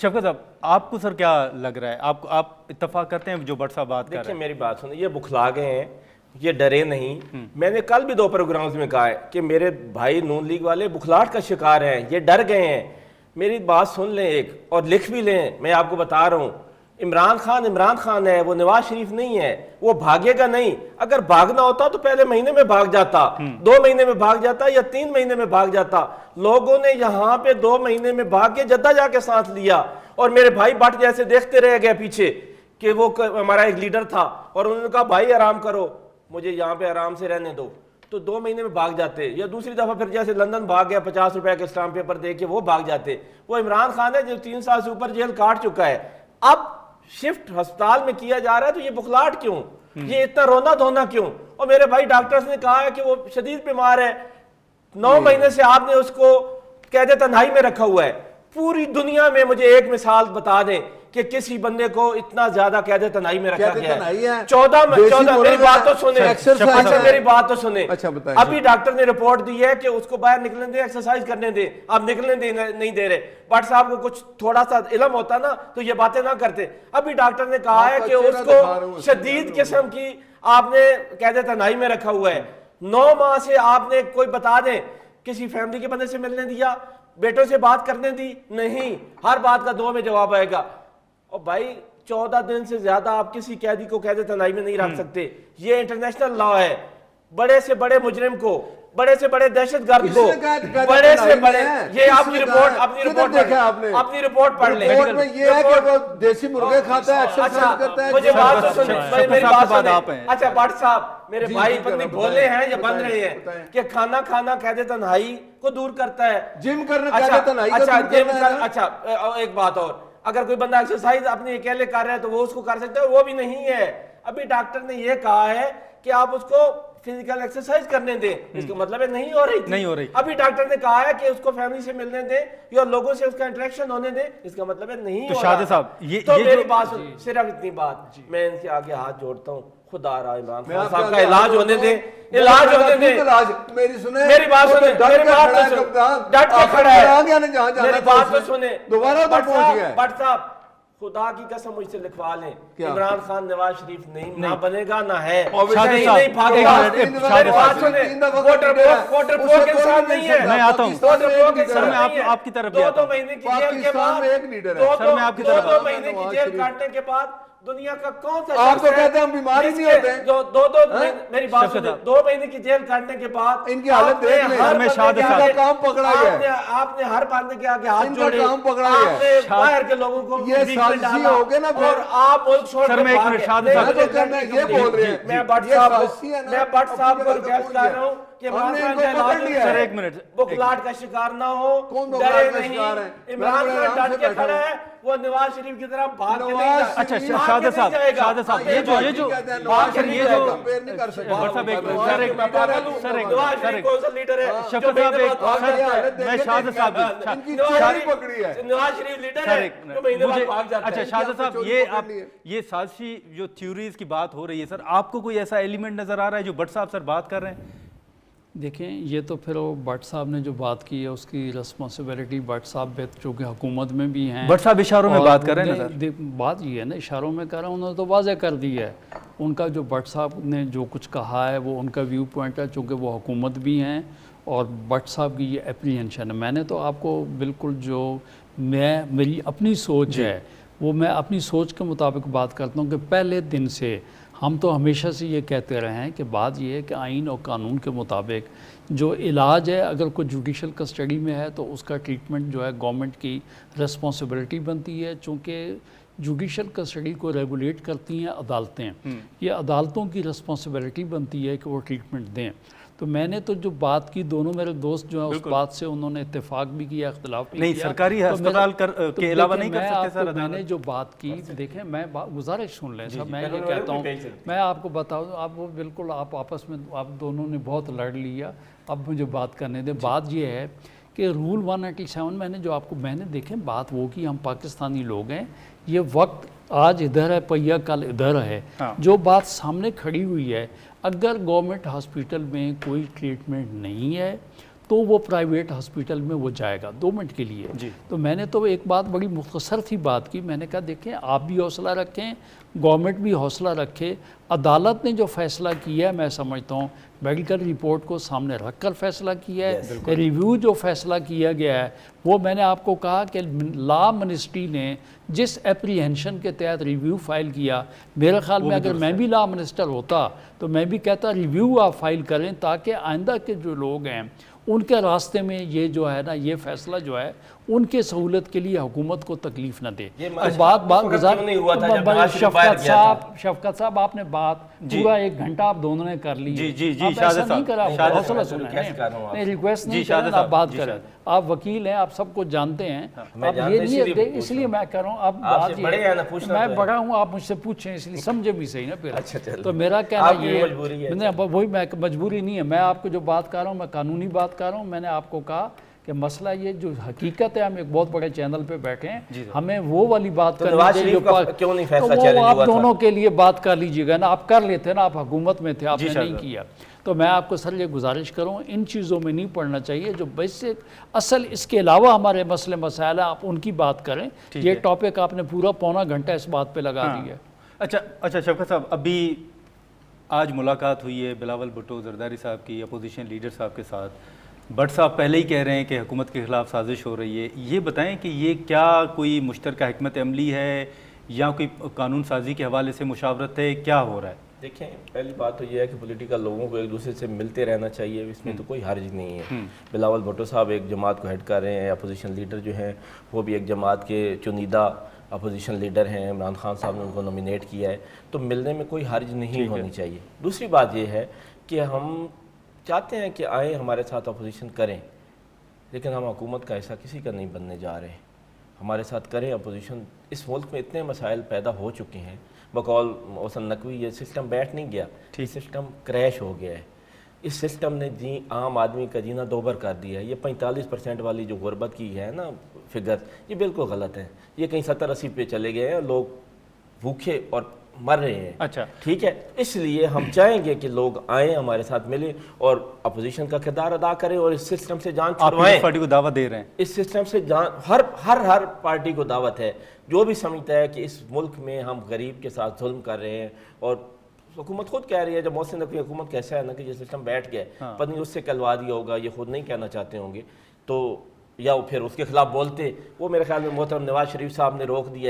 शफकत साहब, आपको सर क्या लग रहा है? आप इत्तेफाक करते हैं जो भट्ट साहब बात कर रहे हैं? देखिए मेरी बात सुनिए, ये बुखला गए हैं, ये डरे नहीं। मैंने कल भी 2 प्रोग्राम्स में कहा है कि मेरे भाई नून लीग वाले बुखलाहट का शिकार हैं, ये डर गए हैं। मेरी बात सुन लें एक और लिख भी लें। मैं आपको बता रहा हूँ, इमरान खान है, वो नवाज शरीफ नहीं है। वो भागेगा नहीं। अगर भागना होता तो पहले महीने में भाग जाता, 2 महीने में भाग जाता या 3 महीने में भाग जाता। लोगों ने यहाँ पे 2 महीने में भाग के जद्दा जाके सांस लिया और मेरे भाई भट्ट जैसे देखते रह गए पीछे कि वो हमारा एक लीडर था और उन्होंने कहा भाई आराम करो, मुझे यहाँ पे आराम से रहने दो, तो 2 महीने में भाग जाते। या दूसरी दफा फिर जैसे लंदन भाग गया 50 रुपए के स्टाम्प पेपर दे के, वो भाग जाते। वो इमरान खान है जो 3 साल से ऊपर जेल काट चुका है। अब शिफ्ट अस्पताल में किया जा रहा है, तो ये बुखलाहट क्यों, ये इतना रोना धोना क्यों? और मेरे भाई डॉक्टर्स ने कहा है कि वो शदीद बीमार है, 9 महीने से आपने उसको कैद तन्हाई में रखा हुआ है। पूरी दुनिया में मुझे एक मिसाल बता दें कि किसी बंदे को इतना ज्यादा कैद तन्हाई में रखा गया है। 14 मेरी बात तो सुने, अच्छा मेरी बात तो सुने। अभी डॉक्टर ने रिपोर्ट दी है कि उसको बाहर निकलने दे, एक्सरसाइज करने दे। आप निकलने दे नहीं दे रहे। भट्ट साहब को कुछ थोड़ा सा इल्म होता ना तो ये बातें ना करते। अभी डॉक्टर ने कहा है कि उसको शदीद किस्म की आपने कैद तन्हाई में रखा हुआ है। 9 माह से आपने कोई बता दें किसी फैमिली के बंदे से मिलने दिया, बेटों से बात करने दी? नहीं। हर बात का 2 में जवाब आएगा। और भाई 14 दिन से ज्यादा आप किसी कैदी को कैद तन्हाई में नहीं रख सकते। ये इंटरनेशनल लॉ है। बड़े से बड़े मुजरिम को, बड़े से बड़े दहशतगर्द को, बड़े से बड़े, ये आपकी रिपोर्ट अपनी रिपोर्ट पढ़ ले। ये है कि वो देसी मुर्गे खाता है, एक्सरसाइज करता है। मुझे बात तो सुनिए, मेरी बात सुनिए। अच्छा भट्ट साहब, मेरे भाई पत्नी बोले हैं या बन रहे हैं कि खाना खाना कैद तन्हाई को दूर करता है, जिम करना कैद तन्हाई को दूर करता है। अच्छा एक बात और, अगर कोई बंदा एक्सरसाइज अपने अकेले कर रहा है तो वो उसको कर सकता है, वो भी नहीं है। अभी डॉक्टर ने ये कहा है कि आप उसको फिजिकल एक्सरसाइज करने दें। इसका मतलब है नहीं हो रही। अभी डॉक्टर ने कहा है कि उसको फैमिली से मिलने दें या लोगों से उसका इंटरेक्शन होने दें। इसका मतलब है नहीं हो रहा। साहब तो मेरी बात सुन, सिर्फ इतनी बात, मैं इनके आगे हाथ जोड़ता हूँ, खुदा रहा इमरान खान साहब का इलाज होने दे, इलाज होने दे। मेरी बात सुने, मेरी बात तो सुने, डट के खड़ा है। मेरी बात तो सुने, दोबारा तो पहुंच गया। भट्ट साहब खुदा की कसम मुझसे लिखवा लें, इमरान खान नवाज शरीफ नहीं ना बनेगा ना है, नहीं भागेगा। मेरी बात सुने, वोटर के साथ नहीं है। मैं आता हूँ सर, मैं आपकी तरफ 2 महीने की जेल के बाद, 2 महीने की जेल काटने के बाद दुनिया का कौन सा आप तो कहते हैं हम बीमार ही नहीं होते। मेरी बात सुनिए, 2 महीने की जेल काटने के बाद इनकी हालत देख लें। काम पकड़ा गया, आपने हर बंदे के आगे हाथ जोड़े, काम पकड़ा गया, आपने बाहर के लोगों को ये साजिशी हो गए ना। और आप मुल्क छोड़ के मैं एक मिनट शाद साहब ये बोल रहे हैं, मैं भट्ट साहब को रिक्वेस्ट कर रहा हूँ कि सर एक मिनट, बुखलाहट का शिकार ना हो, डरे नहीं। इमरान खान डट के खड़ा है, वो नवाज शरीफ की तरह भाग के नहीं। अच्छा शाद साहब, ये जो लीडर है, शफकत साहब, मैं शाद साहब, नवाज शरीफ लीडर है, अच्छा शाद साहब, ये साजिशी जो थ्योरीज की बात हो रही है सर, आपको कोई ऐसा एलिमेंट नजर आ रहा है जो भट्ट साहब सर बात कर रहे हैं? देखें, ये तो फिर वो भट्ट साहब ने जो बात की है उसकी रिस्पॉन्सिबिलिटी भट्ट साहब चूँकि हुकूमत में भी हैं। भट्ट साहब इशारों में बात कर रहे हैं ना? बात ये है ना, इशारों में कर रहा हूँ, उन्होंने तो वाज़ेह कर दी है। उनका जो भट्ट साहब ने जो कुछ कहा है वो उनका व्यू पॉइंट है, चूँकि वो हुकूमत भी हैं और भट्ट साहब की ये एप्रीहेंशन है। मैंने तो आपको बिल्कुल जो मेरी अपनी सोच है वो मैं अपनी सोच के मुताबिक बात करता हूँ कि पहले दिन से हम तो हमेशा से ये कहते रहे हैं कि बात ये है कि आइन और कानून के मुताबिक जो इलाज है, अगर कोई जुडिशल कस्टडी में है तो उसका ट्रीटमेंट जो है गवर्नमेंट की रिस्पॉन्सिबिलिटी बनती है, चूँकि जुडिशल कस्टडी को रेगुलेट करती हैं अदालतें। ये अदालतों की रिस्पॉन्सिबिलिटी बनती है कि वो ट्रीटमेंट दें। तो मैंने तो जो बात की, दोनों मेरे दोस्त जो है उस बात से उन्होंने इत्तेफाक भी किया, इख्तिलाफ भी नहीं किया। सरकारी अस्पताल के अलावा नहीं कर सकते सर? मैंने जो बात की, देखें मैं गुजारिश सुन लें सर, मैं ये कहता हूँ, मैं आपको बताऊँ, आप वो बिल्कुल आप आपस में आप दोनों ने बहुत लड़ लिया, अब मुझे बात करने दें। बात ये है कि रूल 187 मैंने देखें बात वो कि हम पाकिस्तानी लोग हैं, ये वक्त आज इधर है, पहिया कल इधर है। जो बात सामने खड़ी हुई है, अगर गवर्नमेंट हॉस्पिटल में कोई ट्रीटमेंट नहीं है तो वो प्राइवेट हॉस्पिटल में वो जाएगा 2 मिनट के लिए। जी। तो मैंने तो एक बात बड़ी मुख्तसर थी बात की, मैंने कहा देखें आप भी हौसला रखें, गवर्नमेंट भी हौसला रखे। अदालत ने जो फैसला किया है मैं समझता हूँ मेडिकल रिपोर्ट को सामने रखकर फैसला किया है। रिव्यू जो फैसला किया गया है वो मैंने आपको कहा कि लॉ मिनिस्ट्री ने जिस एप्रीहेंशन के तहत रिव्यू फाइल किया, मेरे ख्याल में अगर मैं भी लॉ मिनिस्टर होता तो मैं भी कहता रिव्यू आप फाइल करें ताकि आइंदा के जो लोग हैं उनके रास्ते में ये जो है ना ये फैसला जो है उनके सहूलत के लिए हुकूमत को तकलीफ न दे। शफकत साहब आपने बात पूरा 1 घंटा आप दोनों ने कर ली। जी जी जी आप ऐसा नहीं करा, हौसला सुना नहीं, रिक्वेस्ट नहीं कर आप बात करें, आप वकील हैं, आप सब कुछ जानते हैं। आप ये नहीं, इसलिए मैं कह रहा हूँ अब बात ये मैं बड़ा हूँ, आप मुझसे पूछें इसलिए समझे भी सही ना फिर। तो मेरा कहना ये है, वही मैं मजबूरी नहीं है, मैं आपको जो बात कर रहा हूँ मैं कानूनी बात कर रहा हूँ। मैंने आपको कहा कि मसला ये जो हकीकत है, हम एक बहुत बड़े चैनल पे बैठे हैं, हमें वो वाली बात करनी चाहिए जो क्यों नहीं फैसला तो चैलेंज आप हुआ दोनों के लिए बात कर लीजिएगा ना, आप कर लेते ना, आप हुकूमत में थे, आपने नहीं किया। तो मैं आपको सर ये गुजारिश करूँ इन चीज़ों में नहीं पड़ना चाहिए जो बेसिक असल, इसके अलावा हमारे मसले मसाइल आप उनकी बात करें। ये टॉपिक आपने पूरा पौना घंटा इस बात पे लगा दिया। अच्छा शफकत साहब, अभी आज मुलाकात हुई है बिलावल भुट्टो जरदारी साहब की अपोजिशन लीडर साहब के साथ। भट्ट साहब पहले ही कह रहे हैं कि हुकूमत के खिलाफ साजिश हो रही है। ये बताएं कि ये क्या कोई मुश्तरका हिकमत अमली है या कोई कानून साजी के हवाले से मुशावरत है, क्या हो रहा है? देखें, पहली बात तो ये है कि पॉलिटिकल लोगों को एक दूसरे से मिलते रहना चाहिए, इसमें तो कोई हर्ज नहीं है। बिलावल भुट्टो साहब एक जमात को हेड कर रहे हैं, अपोजिशन लीडर जो हैं वो भी एक जमात के चुनीदा अपोजिशन लीडर हैं, इमरान खान साहब ने उनको नॉमिनेट किया है, तो मिलने में कोई हर्ज नहीं होनी चाहिए। दूसरी बात ये है कि हम चाहते हैं कि आए हमारे साथ अपोजिशन करें, लेकिन हम हुकूमत का ऐसा किसी का नहीं बनने जा रहे हैं। हमारे साथ करें अपोजिशन। इस मुल्क में इतने मसाइल पैदा हो चुके हैं, बकौल मोहसिन नकवी ये सिस्टम बैठ नहीं गया, सिस्टम क्रैश हो गया है। इस सिस्टम ने जी आम आदमी का जीना दोबर कर दिया है। ये 45% वाली जो गुर्बत की है ना फिगर, ये बिल्कुल गलत है। ये कहीं 70-80 पे चले गए हैं, लोग भूखे और मर रहे हैं। अच्छा, ठीक है, इसलिए हम चाहेंगे कि लोग आए हमारे साथ मिले और अपोजिशन का किरदार अदा करें और इस सिस्टम से जान छुड़वाएं। पार्टी को दावत दे रहे हैं, इस सिस्टम से जान हर पार्टी को दावत है जो भी समझता है कि इस मुल्क में हम गरीब के साथ जुल्म कर रहे हैं। और हुकूमत खुद कह रही है, जब मोहसिन नकवी हुकूमत कैसा है ना कि ये सिस्टम बैठ गया है, पता नहीं उससे कहलवा दिया होगा, ये खुद नहीं कहना चाहते होंगे, तो या फिर उसके खिलाफ बोलते, वो मेरे ख्याल में मोहतरम नवाज शरीफ साहब ने रोक दिया है।